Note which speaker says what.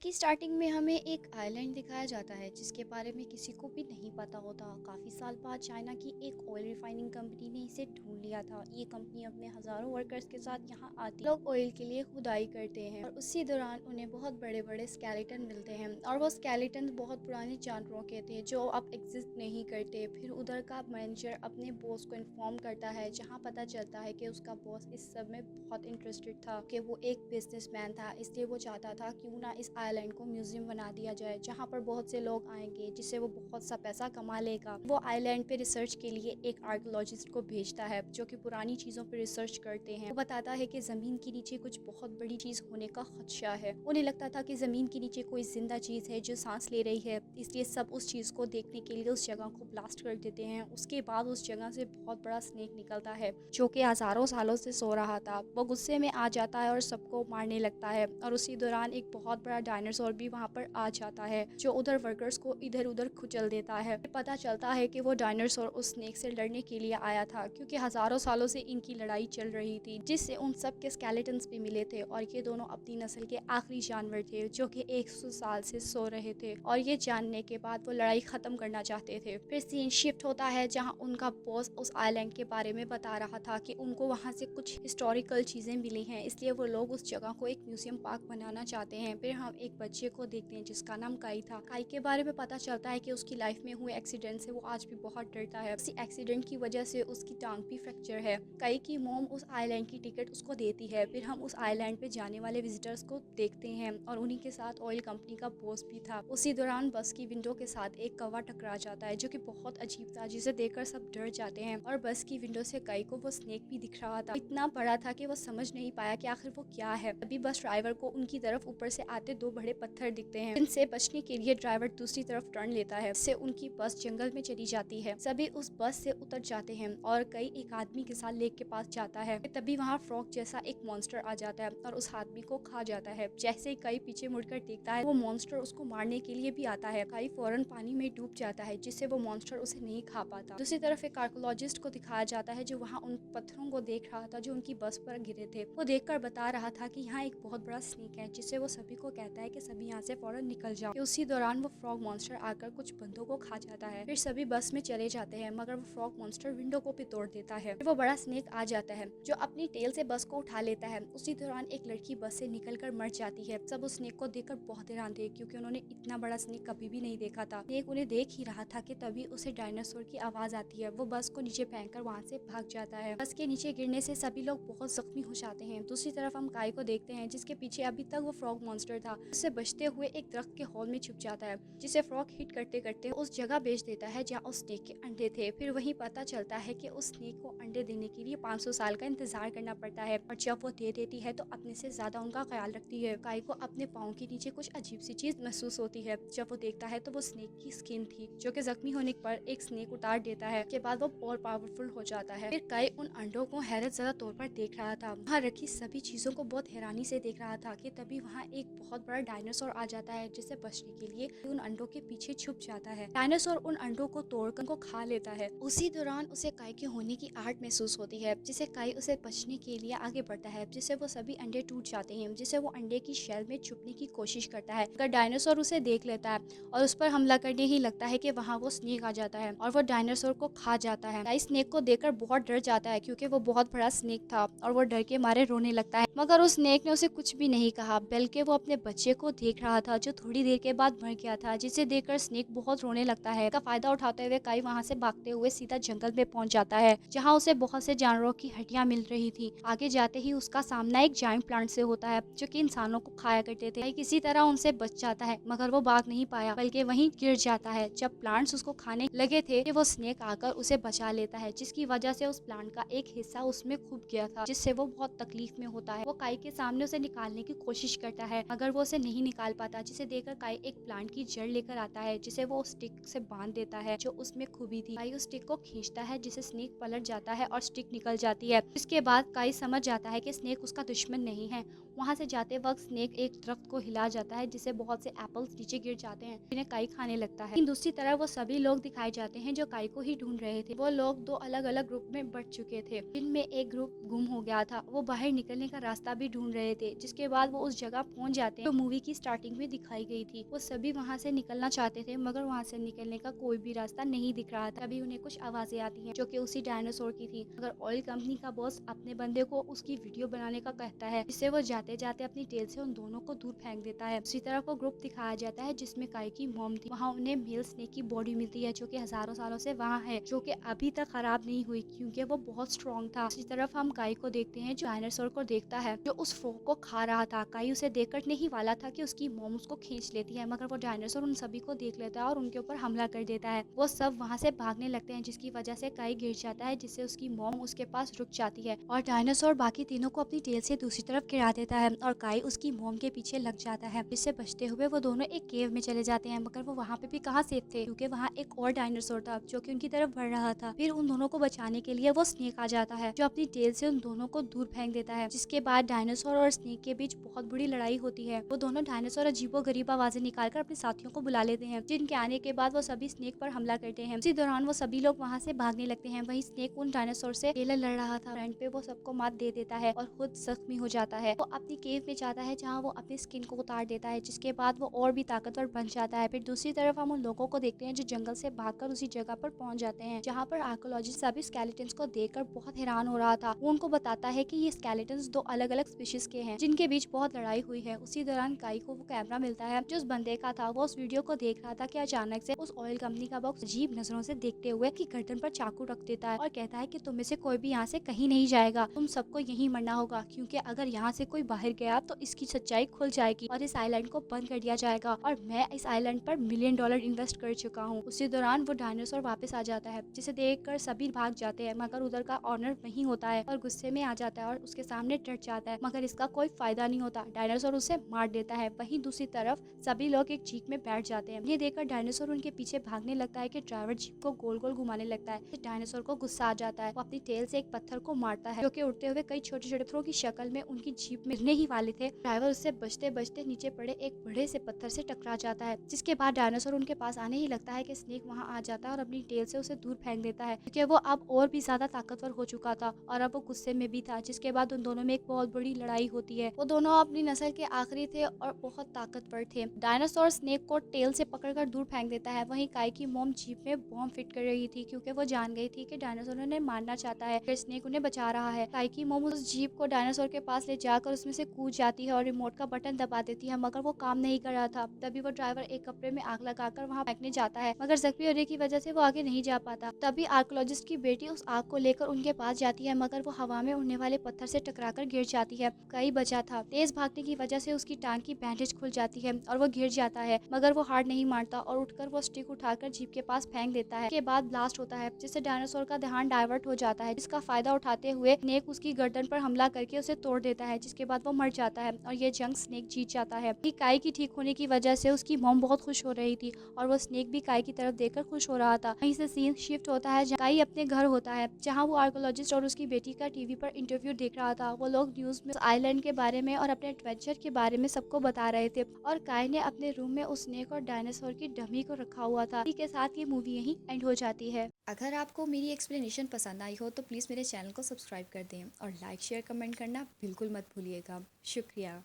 Speaker 1: की स्टार्टिंग में हमें एक आइलैंड दिखाया जाता है जिसके बारे में किसी को भी नहीं पता होता। काफ़ी साल बाद चाइना की एक ऑयल रिफाइनिंग कंपनी ने इसे ढूंढ लिया था। ये कंपनी अपने हज़ारों वर्कर्स के साथ यहाँ आती है। लोग ऑयल के लिए खुदाई करते हैं और उसी दौरान उन्हें बहुत बड़े बड़े स्केलेटन मिलते हैं और वो स्केलेटन बहुत पुराने जानवरों के थे जो अब एग्जिस्ट नहीं करते। फिर उधर का मैनेजर अपने बॉस को इन्फॉर्म करता है, जहाँ पता चलता है कि उसका बॉस इस सब में बहुत इंटरेस्टेड था कि वो एक बिजनेसमैन था, इसलिए वो चाहता था क्यों ना इस आइलैंड को म्यूजियम बना दिया जाए जहाँ पर बहुत से लोग आएंगे, जिससे वो बहुत सा पैसा कमा लेगा। वो आइलैंड पे रिसर्च के लिए एक आर्कियोलॉजिस्ट को भेजता है जो कि पुरानी चीज़ों पर रिसर्च करते हैं। वो बताता है कि ज़मीन के नीचे कुछ बहुत बड़ी चीज़ होने का खदशा है। उन्हें लगता था कि ज़मीन के नीचे कोई जिंदा चीज़ है जो सांस ले रही है, इसलिए सब उस चीज़ को देखने के लिए उस जगह को ब्लास्ट कर देते हैं। उसके बाद उस जगह से बहुत बड़ा स्नेक निकलता है जो कि हज़ारों सालों से सो रहा था। वो गुस्से में आ जाता है और सबको मारने लगता है और उसी दौरान एक बहुत बड़ा डायनासोर भी वहाँ पर आ जाता है जो उधर वर्कर्स को इधर उधर कुचल देता है। पता चलता है कि वो डायनासोर उस स्नेक से लड़ने के लिए आया था क्योंकि हज़ारों सालों से इनकी लड़ाई चल रही थी, जिससे उन सब के स्केलेटन्स भी मिले थे और ये दोनों अपनी नस्ल के आखिरी जानवर थे जो कि 100 साल से सो रहे थे। और ये जानने के बाद वो लड़ाई खत्म करना चाहते थे। फिर सीन शिफ्ट होता है जहाँ उनका बॉस उस आइलैंड के बारे में बता रहा था कि उनको वहाँ से कुछ हिस्टोरिकल चीज़ें मिली हैं, इसलिए वो लोग उस जगह को एक म्यूजियम पार्क बनाना चाहते हैं। फिर हम एक बच्चे को देखते हैं जिसका नाम काई था। काई के बारे में पता चलता है कि उसकी लाइफ में हुए एक्सीडेंट से वो आज भी बहुत डरता है। उसी एक्सीडेंट की वजह से उसकी टांग भी फ्रैक्चर है। काई की मॉम उस आइलैंड की टिकट उसको देती है। फिर हम उस आइलैंड पे जाने वाले विजिटर्स को देखते हैं और उन्हीं के साथ ऑयल कंपनी का बॉस भी था। उसी दौरान बस की विंडो के साथ एक कौवा टकरा जाता है जो कि बहुत अजीब था, जिसे देखकर सब डर जाते हैं। और बस की विंडो से काई को वो स्नेक भी दिख रहा था। इतना बड़ा था कि वो समझ नहीं पाया कि आखिर वो क्या है। अभी बस ड्राइवर को उनकी तरफ ऊपर से आते दो बड़े पत्थर दिखते हैं, जिनसे बचने के लिए ड्राइवर दूसरी तरफ टर्न लेता है, इससे उनकी बस जंगल में चली जाती है। सभी उस बस से उतर जाते हैं और कई एक आदमी के साथ लेक के पास जाता है। तभी वहाँ फ्रॉग जैसा एक मॉन्स्टर आ जाता है और उस आदमी को खा जाता है। जैसे ही कई पीछे मुड़कर देखता है वो मॉन्स्टर उसको मारने के लिए भी आता है। कई फौरन पानी में डूब जाता है जिससे वो मॉन्स्टर उसे नहीं खा पाता। दूसरी तरफ एक आर्कियोलॉजिस्ट को दिखाया जाता है जो वहाँ उन पत्थरों को देख रहा था जो उनकी बस पर गिरे थे। वो देखकर बता रहा था कि यहाँ एक बहुत बड़ा स्नेक है, जिससे वो सभी को कहता है कि सभी यहाँ से फौरन निकल जाओ। उसी दौरान वो फ्रॉग मॉन्स्टर आकर कुछ बंदों को खा जाता है। फिर सभी बस में चले जाते हैं, मगर वो फ्रॉग मॉन्स्टर विंडो को भी तोड़ देता है। फिर वो बड़ा स्नेक आ जाता है जो अपनी टेल से बस को उठा लेता है। उसी दौरान एक लड़की बस से निकलकर मर जाती है। सब उस स्नेक को देखकर बहुत हैरान थे क्योंकि उन्होंने इतना बड़ा स्नेक कभी भी नहीं देखा था। स्नेक उन्हें देख ही रहा था कि तभी उसे डायनासोर की आवाज आती है। वो बस को नीचे फेंककर वहाँ से भाग जाता है। बस के नीचे गिरने से सभी लोग बहुत जख्मी हो जाते हैं। दूसरी तरफ हम काई को देखते हैं जिसके पीछे अभी तक वो फ्रॉग मॉन्स्टर था। उससे बचते हुए एक दरख्त के होल में छुप जाता है, जिसे फ्रॉग हिट करते करते उस जगह भेज देता है जहाँ उस स्नेक के अंडे थे। फिर वहीं पता चलता है कि उस स्नेक को अंडे देने के लिए 500 साल का इंतजार करना पड़ता है और जब वो दे देती है तो अपने से ज्यादा उनका ख्याल रखती है। काई को अपने पाँव के नीचे कुछ अजीब सी चीज महसूस होती है। जब वो देखता है तो वो स्नेक की स्किन थी जो कि जख्मी होने पर एक स्नेक उतार देता है। के बाद वो और पावरफुल हो जाता है। फिर काई उन अंडों को हैरत ज़दा तौर पर देख रहा था। वहाँ रखी सभी चीजों को बहुत हैरानी से देख रहा था कि तभी वहाँ एक बहुत बड़ा डायनासोर आ जाता है, जिसे बचने के लिए उन अंडों के पीछे छुप जाता है। डायनासोर उन अंडों को तोड़कर उनको खा लेता है। उसी दौरान उसे काई के होने की आहट महसूस होती है, जिसे काई उसे बचने के लिए आगे बढ़ता है, जिससे वो सभी अंडे टूट जाते हैं, जिसे वो अंडे की शेल में छुपने की कोशिश करता है। अगर डायनासोर उसे देख लेता है और उस पर हमला करने ही लगता है कि वहाँ वो स्नेक आ जाता है और वो डायनासोर को खा जाता है। काई स्नेक को देखकर बहुत डर जाता है क्योंकि वो बहुत बड़ा स्नेक था और वो डर के मारे रोने लगता है। मगर उस स्नेक ने उसे कुछ भी नहीं कहा, बल्कि वो अपने बच्चे को देख रहा था जो थोड़ी देर के बाद मर गया था, जिसे देखकर स्नेक बहुत रोने लगता है। का फायदा उठाते हुए काई वहाँ से भागते हुए सीधा जंगल में पहुंच जाता है, जहाँ उसे बहुत से जानवरों की हड्डियां मिल रही थी। आगे जाते ही उसका सामना एक जायंट प्लांट से होता है जो कि इंसानों को खाया करते थे। काई किसी तरह उनसे बच जाता है, मगर वो भाग नहीं पाया बल्कि वहीं गिर जाता है। जब प्लांट्स उसको खाने लगे थे कि वो स्नेक आकर उसे बचा लेता है, जिसकी वजह से उस प्लांट का एक हिस्सा उसमें खुप गया था, जिससे वो बहुत तकलीफ में होता है। वो काई के सामने उसे निकालने की कोशिश करता है, मगर वो उसे नहीं निकाल पाता, जिसे देखकर काई एक प्लांट की जड़ लेकर आता है, जिसे वो स्टिक से बांध देता है जो उसमें खुबी थी। काई उस स्टिक को खींचता है जिसे स्नेक पलट जाता है और स्टिक निकल जाती है। इसके बाद काई समझ जाता है कि स्नेक उसका दुश्मन नहीं है, वहाँ से जाते वक्त स्नेक एक दरख्त को हिला जाता है जिससे बहुत से एप्पल्स नीचे गिर जाते हैं, जिन्हें काई खाने लगता है। लेकिन दूसरी तरफ वो सभी लोग दिखाए जाते हैं जो काई को ही ढूंढ रहे थे। वो लोग दो अलग अलग ग्रुप में बढ़ चुके थे, जिनमें एक ग्रुप गुम हो गया था। वो बाहर निकलने का रास्ता भी ढूंढ रहे थे, जिसके बाद वो उस जगह पहुंच जाते हैं जो मूवी की स्टार्टिंग में दिखाई गई थी। वो सभी वहाँ से निकलना चाहते थे मगर वहाँ से निकलने का कोई भी रास्ता नहीं दिख रहा था। तभी उन्हें कुछ आवाजें आती हैं जो कि उसी डायनासोर की थी। मगर ऑयल कंपनी का बॉस अपने बंदे को उसकी वीडियो बनाने का कहता है, जिससे वो जाते जाते अपनी टेल से उन दोनों को दूर फेंक देता है। दूसरी तरफ वो ग्रुप दिखाया जाता है जिसमें काई की मॉम थी। वहाँ उन्हें मेल स्नेक की बॉडी मिलती है जो कि हजारों सालों से वहाँ है, जो कि अभी तक खराब नहीं हुई क्योंकि वो बहुत स्ट्रॉन्ग था। दूसरी तरफ हम काई को देखते हैं जो डायनासोर को देखता है जो उस फ्रॉग को खा रहा था। काई उसे देखकर नहीं वाला था कि उसकी मॉम उसको खींच लेती है, मगर वो डायनासोर उन सभी को देख लेता है और उनके ऊपर हमला कर देता है। वो सब वहाँ से भागने लगते हैं जिसकी वजह से काई गिर जाता है, जिससे उसकी मॉम उसके पास रुक जाती है और डायनासोर बाकी तीनों को अपनी टेल से दूसरी तरफ गिरा देता है और काई उसकी मॉम के पीछे लग जाता है, जिससे बचते हुए वो दोनों एक केव में चले जाते हैं। मगर वो वहाँ पे भी कहाँ सेफ थे क्योंकि वहाँ एक और डायनासोर था जो कि उनकी तरफ बढ़ रहा था। फिर उन दोनों को बचाने के लिए वो स्नेक आ जाता है जो अपनी टेल से उन दोनों को दूर फेंक देता है, जिसके बाद डायनासोर और स्नेक के बीच बहुत बुरी लड़ाई होती है। वो दोनों डायनासोर अजीबोगरीब आवाजें निकालकर अपने साथियों को बुला लेते हैं, जिनके आने के बाद वो सभी स्नेक पर हमला करते हैं। इसी दौरान वो सभी लोग वहाँ से भागने लगते हैं। वहीं स्नेक उन डायनासोर से लड़ रहा था। एंड पे वो सबको मात दे देता है और खुद जख्मी हो जाता है। वो अपनी केव में जाता है जहाँ वो अपनी स्किन को उतार देता है, जिसके बाद वो और भी ताकतवर बन जाता है। फिर दूसरी तरफ हम उन लोगों को देखते हैं जो जंगल से भागकर उसी जगह पर पहुंच जाते हैं जहाँ पर आर्कोलॉजिस्ट सभी स्केलेटन्स को देखकर बहुत हैरान हो रहा था। वो उनको बताता है कि ये स्केलेटन्स दो अलग अलग स्पीशीज के हैं जिनके बीच बहुत लड़ाई हुई है। उसी दौरान काई को वो कैमरा मिलता है जो उस बंदे का था। वो उस वीडियो को देख रहा था कि अचानक से उस ऑयल कंपनी का बॉस अजीब नजरों से देखते हुए की गर्दन पर चाकू रख देता है और कहता है कि तुम में से कोई भी यहाँ से कहीं नहीं जाएगा, तुम सबको यहीं मरना होगा क्योंकि अगर यहाँ से कोई बाहर गया तो इसकी सच्चाई खुल जाएगी और इस आइलैंड को बंद कर दिया जाएगा और मैं इस आइलैंड पर $1 मिलियन इन्वेस्ट कर चुका हूँ। उसी दौरान वो डायनासोर वापस आ जाता है जिसे देखकर सभी भाग जाते हैं, मगर उधर का ऑनर वहीं होता है और गुस्से में आ जाता है और उसके सामने डट जाता है, मगर इसका कोई फायदा नहीं होता। डायनासोर उसे मार देता है। वहीं दूसरी तरफ सभी लोग एक जीप में बैठ जाते हैं। ये देखकर डायनासोर उनके पीछे भागने लगता है कि ड्राइवर जीप को गोल गोल घुमाने लगता है। डायनासोर को गुस्सा आ जाता है। वो अपनी टेल से एक पत्थर को मारता है जो कि उड़ते हुए कई छोटे छोटे पत्थरों की शक्ल में उनकी जीप में गिरने ही वाले थे। ड्राइवर उससे बचते बचते नीचे पड़े एक बड़े से पत्थर से टकरा जाता है, जिसके बाद डायनासोर उनके पास आने ही लगता है कि स्नेक वहां आ जाता है और अपनी टेल से उसे दूर फेंक देता है क्योंकि वो अब और भी ज्यादा ताकतवर हो चुका था और अब वो गुस्से में भी था। जिसके बाद उन दोनों में एक बहुत बड़ी लड़ाई होती है। वो दोनों अपनी नस्ल के आखिरी थे और बहुत ताकतवर थे। डायनासोर स्नेक को टेल से पकड़कर दूर फेंक देता है। वहीं काई की मॉम जीप में बॉम्ब फिट कर रही थी क्योंकि वो जान गई थी कि डायनासोर उन्हें मारना चाहता है, फिर स्नेक उन्हें बचा रहा है। काई की मॉम उस जीप को डायनासोर के पास ले जाकर उसमें से कूद जाती है और रिमोट का बटन दबा देती है, मगर वो काम नहीं कर रहा था। तभी वो ड्राइवर एक कपड़े में आग लगाकर वहाँ फेंकने जाता है, मगर जख्मी होने की वजह से वो आगे नहीं जा पाता। तभी आर्कोलॉजिस्ट की बेटी उस आग को लेकर उनके पास जाती है, मगर वो हवा में उड़ने वाले पत्थर से टकराकर गिर जाती है। कई बचा था। तेज भागने की वजह से उसकी टांग की बैंडेज खुल जाती है और वो गिर जाता है, मगर वो हार नहीं मारता और उठकर वो स्टिक उठाकर जीप के पास फेंक देता है। के बाद ब्लास्ट होता है जिससे डायनासोर का ध्यान डाइवर्ट हो जाता है, जिसका फायदा उठाते हुए स्नेक उसकी गर्दन पर हमला करके उसे तोड़ देता है, जिसके बाद वो मर जाता है और ये जंग स्नेक जीत जाता है। काई की ठीक होने की वजह से उसकी मॉम बहुत खुश हो रही थी और वो स्नेक भी काई की तरफ देखकर खुश हो रहा था। वहीं से सीन शिफ्ट होता है जहाँ काई अपने घर होता है, जहाँ वो आर्कोलॉजिस्ट और उसकी बेटी का टीवी पर इंटरव्यू देख रहा था। वो लोग न्यूज में आइलैंड के बारे में और अपने एडवेंचर के बारे में सबको बता रहे थे और काई ने अपने रूम में उस स्नेक और डायनासोर की डमी को रखा हुआ था। इसी के साथ ये मूवी यहीं एंड हो जाती है।
Speaker 2: अगर आपको मेरी एक्सप्लेनेशन पसंद आई हो तो प्लीज़ मेरे चैनल को सब्सक्राइब कर दें और लाइक शेयर कमेंट करना बिल्कुल मत भूलिएगा। शुक्रिया।